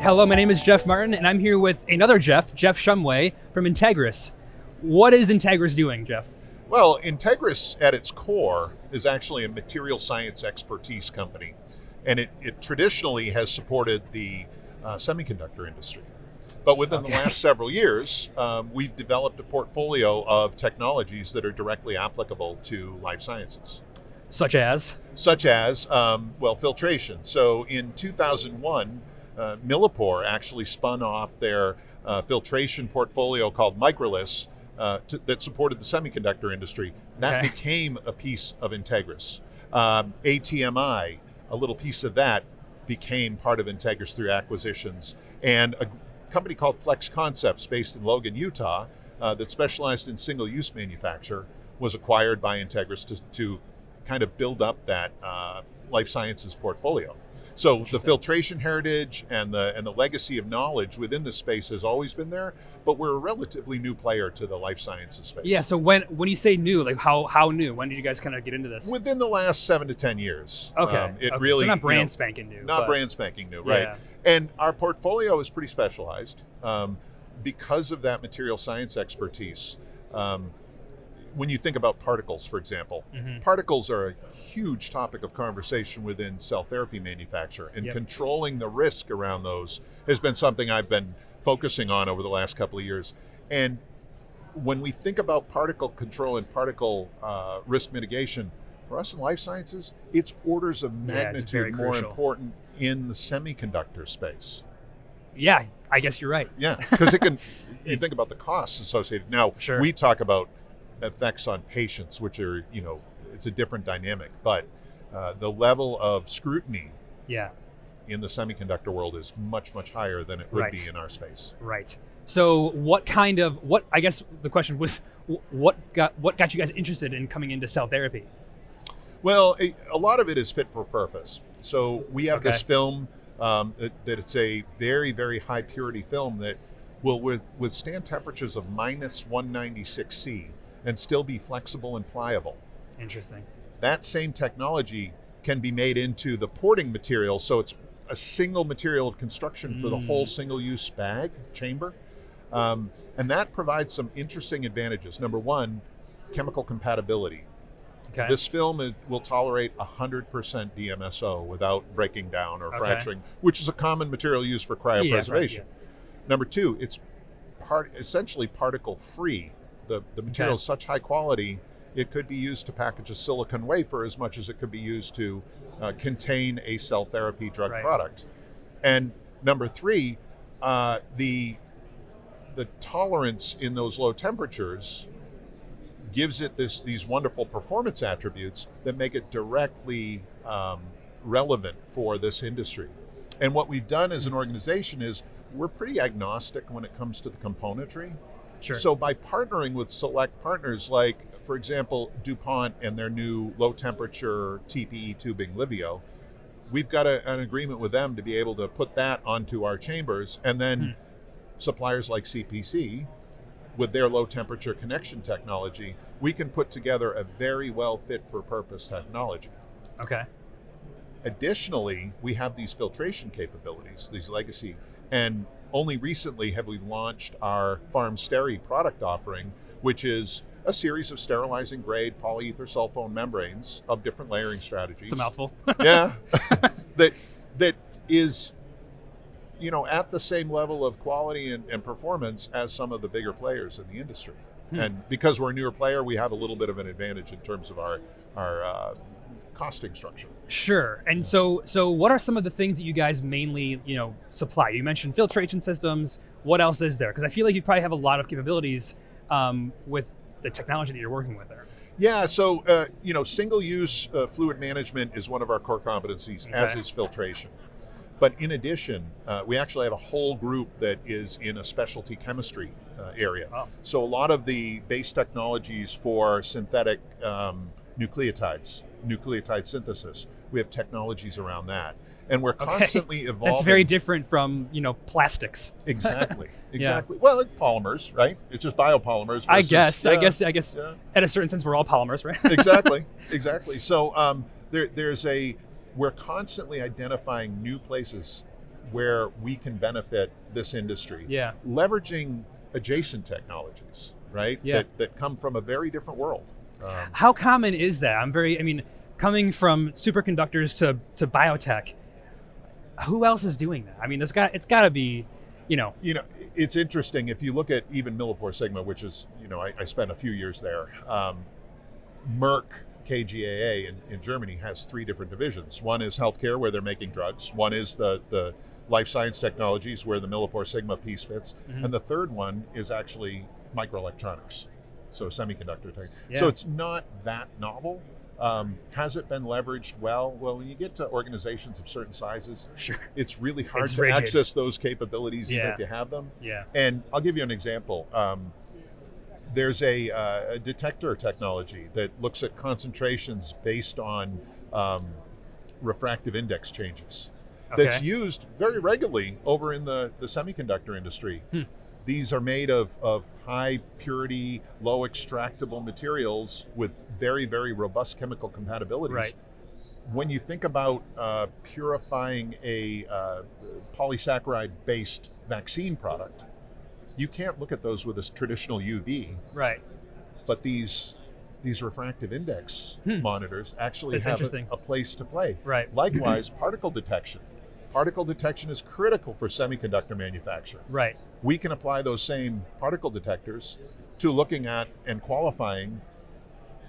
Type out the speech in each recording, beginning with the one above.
Hello, my name is Jeff Martin, and I'm here with another Jeff Shumway from Entegris. What is Entegris doing, Jeff? Well, Entegris at its core is actually a material science expertise company, and it traditionally has supported the semiconductor industry. But within the last several years, we've developed a portfolio of technologies that are directly applicable to life sciences. Such as, filtration. So in 2001, Millipore actually spun off their filtration portfolio called Microlis that supported the semiconductor industry. That became a piece of Entegris. ATMI, a little piece of that, became part of Entegris through acquisitions. And a company called Flex Concepts, based in Logan, Utah, that specialized in single-use manufacture, was acquired by Entegris to kind of build up that life sciences portfolio. So the filtration heritage and the legacy of knowledge within this space has always been there, but we're a relatively new player to the life sciences space. Yeah, so when you say new, like how new? When did you guys kind of get into this? Within the last 7 to 10 years. Really, so not brand spanking new. Not brand spanking new, right? Yeah. And our portfolio is pretty specialized because of that material science expertise. When you think about particles, for example, particles are a huge topic of conversation within cell therapy manufacture, and controlling the risk around those has been something I've been focusing on over the last couple of years. And when we think about particle control and particle risk mitigation, for us in life sciences, it's orders of magnitude more important in the semiconductor space. Yeah, I guess you're right. Yeah, because it can, you think about the costs associated. Now, we talk about effects on patients, which are, it's a different dynamic, but the level of scrutiny in the semiconductor world is much, much higher than it would be in our space. Right. So I guess the question was, what got you guys interested in coming into cell therapy? Well, a lot of it is fit for purpose. So we have this film that it's a very, very high purity film that will withstand temperatures of minus 196 C and still be flexible and pliable. Interesting. That same technology can be made into the porting material, so it's a single material of construction for the whole single-use bag chamber. And that provides some interesting advantages. Number one, chemical compatibility. This film will tolerate 100% DMSO without breaking down or fracturing, which is a common material used for cryopreservation. Number two, it's essentially particle-free. The material is such high quality, it could be used to package a silicon wafer as much as it could be used to contain a cell therapy drug product. And number three, the tolerance in those low temperatures gives it these wonderful performance attributes that make it directly relevant for this industry. And what we've done as an organization is we're pretty agnostic when it comes to the componentry. So by partnering with select partners like, for example, DuPont and their new low temperature TPE tubing Livio, we've got an agreement with them to be able to put that onto our chambers, and then suppliers like CPC with their low temperature connection technology, we can put together a very well fit for purpose technology. Additionally, we have these filtration capabilities, these legacy, and only recently have we launched our PharmSteri product offering, which is a series of sterilizing grade polyether sulfone membranes of different layering strategies. It's a mouthful. that is, at the same level of quality and performance as some of the bigger players in the industry. And because we're a newer player, we have a little bit of an advantage in terms of our costing structure. Sure. And so what are some of the things that you guys mainly, supply? You mentioned filtration systems. What else is there? Because I feel like you probably have a lot of capabilities with the technology that you're working with there. Yeah, so single-use fluid management is one of our core competencies, as is filtration. But in addition, we actually have a whole group that is in a specialty chemistry area. So a lot of the base technologies for synthetic nucleotide synthesis, we have technologies around that. And we're constantly evolving. That's very different from, plastics. Exactly. Well, it's polymers, right? It's just biopolymers. Versus, I guess at a certain sense, we're all polymers, right? Exactly. So we're constantly identifying new places where we can benefit this industry. Yeah. Leveraging adjacent technologies, right? Yeah. That come from a very different world. How common is that? Coming from superconductors to biotech, who else is doing that? I mean, it's got to be, It's interesting if you look at even Millipore Sigma, which is, I spent a few years there. Merck KGaA in Germany has 3 different divisions. One is healthcare, where they're making drugs. One is the life science technologies, where the Millipore Sigma piece fits. And the third one is actually microelectronics, so semiconductor tech. Yeah. So it's not that novel. Has it been leveraged well? Well, when you get to organizations of certain sizes, Sure, it's really hard It's to rigid. access those capabilities even Yeah. if you have them. Yeah. And I'll give you an example. There's a detector technology that looks at concentrations based on refractive index changes. That's Okay. used very regularly over in the semiconductor industry. These are made of high purity, low extractable materials with very, very robust chemical compatibilities. Right. When you think about purifying a polysaccharide-based vaccine product, you can't look at those with a traditional UV, Right. but these refractive index monitors actually That's have interesting. a place to play. Right. Likewise, particle detection. Particle detection is critical for semiconductor manufacture. Right. We can apply those same particle detectors to looking at and qualifying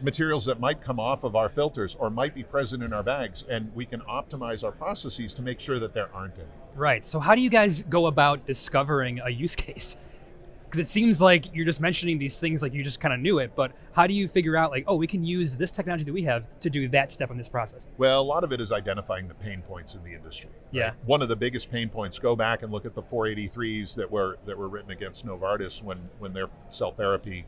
materials that might come off of our filters or might be present in our bags, and we can optimize our processes to make sure that there aren't any. Right. So how do you guys go about discovering a use case? Because it seems like you're just mentioning these things like you just kind of knew it, but how do you figure out like, oh, we can use this technology that we have to do that step in this process? Well, a lot of it is identifying the pain points in the industry. Right? Yeah. One of the biggest pain points, go back and look at the 483s that were written against Novartis when their cell therapy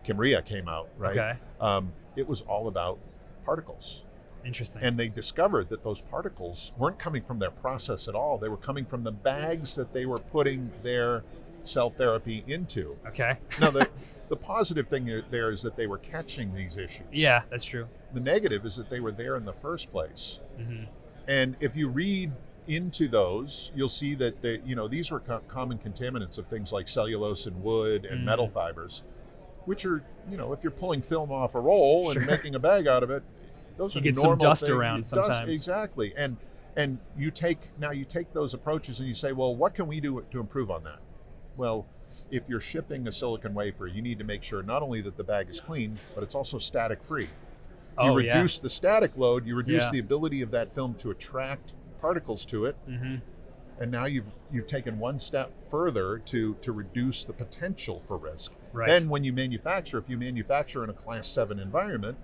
Kymriah came out, right? Okay. It was all about particles. Interesting. And they discovered that those particles weren't coming from their process at all. They were coming from the bags that they were putting their cell therapy into. Okay. Now, the positive thing there is that they were catching these issues. Yeah, that's true. The negative is that they were there in the first place. Mm-hmm. And if you read into those, you'll see that these were common contaminants of things like cellulose and wood and metal fibers, which are, if you're pulling film off a roll Sure. and making a bag out of it, those You are get some normal dust things. around sometimes. Exactly. And you take those approaches and you say, well, what can we do to improve on that? Well, if you're shipping a silicon wafer, you need to make sure not only that the bag is clean, but it's also static free. You reduce the static load, you reduce the ability of that film to attract particles to it, and now you've taken one step further to reduce the potential for risk. Right. Then when you manufacture, if you manufacture in a Class 7 environment,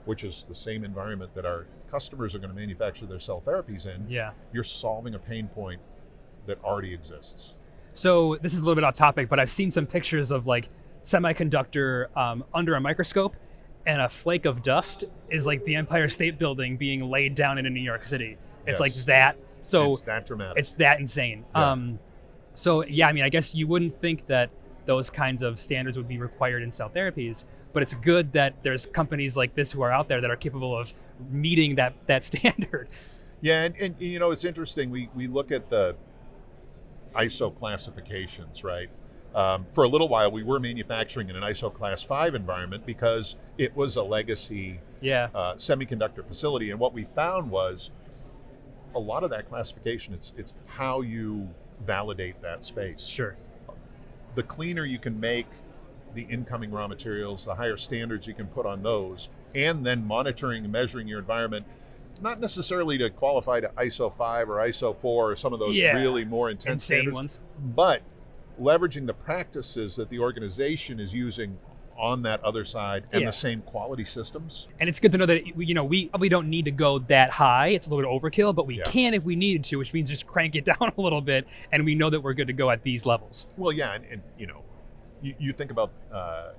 which is the same environment that our customers are going to manufacture their cell therapies in, you're solving a pain point that already exists. So this is a little bit off topic, but I've seen some pictures of like semiconductor under a microscope, and a flake of dust is like the Empire State Building being laid down in New York City. It's Yes. like that. So It's that dramatic. it's that insane. Yeah. So yeah, I mean, I guess you wouldn't think that those kinds of standards would be required in cell therapies, but it's good that there's companies like this who are out there that are capable of meeting that standard. Yeah, and it's interesting. We look at the ISO classifications, right? For a little while, we were manufacturing in an ISO Class 5 environment because it was a legacy semiconductor facility. And what we found was a lot of that classification, it's how you validate that space. Sure. The cleaner you can make the incoming raw materials, the higher standards you can put on those, and then monitoring and measuring your environment, not necessarily to qualify to ISO 5 or ISO 4 or some of those really more intense insane standards, ones, but leveraging the practices that the organization is using on that other side and the same quality systems. And it's good to know that we probably don't need to go that high. It's a little bit overkill, but we can if we needed to, which means just crank it down a little bit, and we know that we're good to go at these levels. Well, yeah, and you think about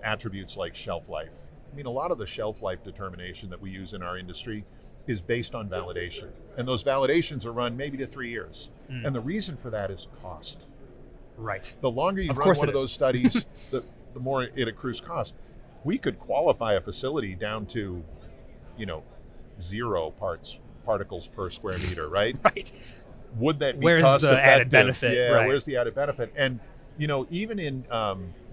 attributes like shelf life. I mean, a lot of the shelf life determination that we use in our industry is based on validation. And those validations are run maybe to 3 years. And the reason for that is cost. Right. The longer you run one of those studies, the more it accrues cost. We could qualify a facility down to, 0 particles per square meter, right? Right. would that be Where's cost the effective? added benefit? Yeah, Right. where's the added benefit? And even in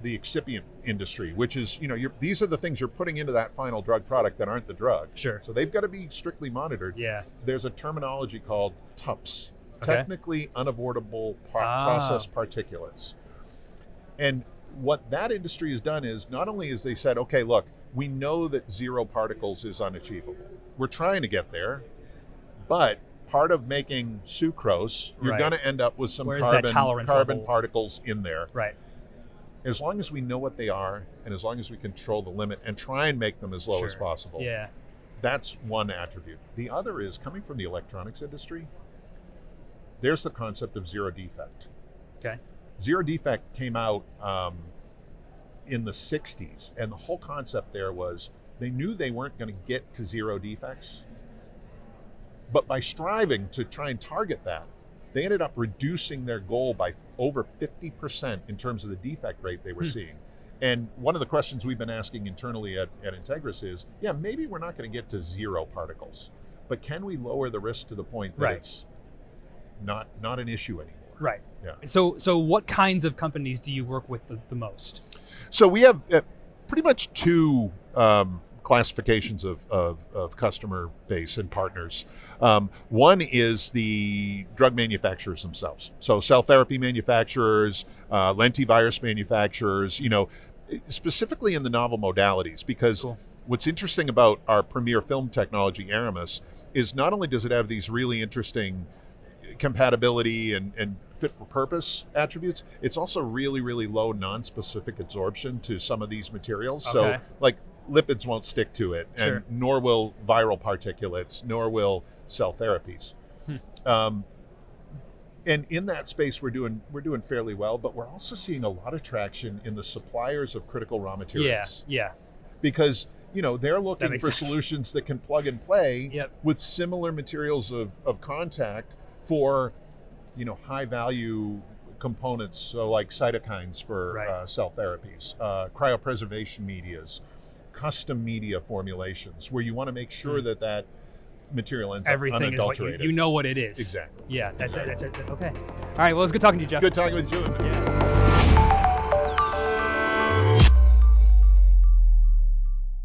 the excipient industry, which is these are the things you're putting into that final drug product that aren't the drug. Sure. So they've got to be strictly monitored. Yeah. There's a terminology called TUPS, Okay. technically unavoidable process particulates. And what that industry has done is not only is they said, okay, look, we know that 0 particles is unachievable. We're trying to get there, but part of making sucrose, you're Right. going to end up with some Where's that tolerance carbon level? particles in there. Right. As long as we know what they are, and as long as we control the limit and try and make them as low as Sure. possible, Yeah. that's one attribute. The other is, coming from the electronics industry, there's the concept of zero defect. Okay. Zero defect came out in the 60s, and the whole concept there was they knew they weren't going to get to 0 defects, but by striving to try and target that, they ended up reducing their goal by over 50% in terms of the defect rate they were seeing. And one of the questions we've been asking internally at Entegris is, yeah, maybe we're not going to get to 0 particles, but can we lower the risk to the point that Right. it's not an issue anymore? Right. Yeah. So what kinds of companies do you work with the most? So we have pretty much 2 classifications of customer base and partners. One is the drug manufacturers themselves. So cell therapy manufacturers, lentivirus manufacturers, specifically in the novel modalities, because Cool. what's interesting about our premier film technology, Aramis, is not only does it have these really interesting compatibility and fit for purpose attributes, it's also really, really low non-specific absorption to some of these materials. Okay. So like lipids won't stick to it, and Sure. nor will viral particulates, nor will cell therapies. And in that space, we're doing fairly well, but we're also seeing a lot of traction in the suppliers of critical raw Yeah. materials. Yeah. Because they're looking makes for sense. solutions that can plug and play Yep. with similar materials of contact for high value components, so like cytokines for Right. cell therapies, cryopreservation medias, custom media formulations, where you want to make sure that material ends Everything up is what unadulterated. you know what it is. Exactly. Yeah. That's it. Okay. All right. Well, it's good talking to you, Jeff. Good talking with you. Yeah.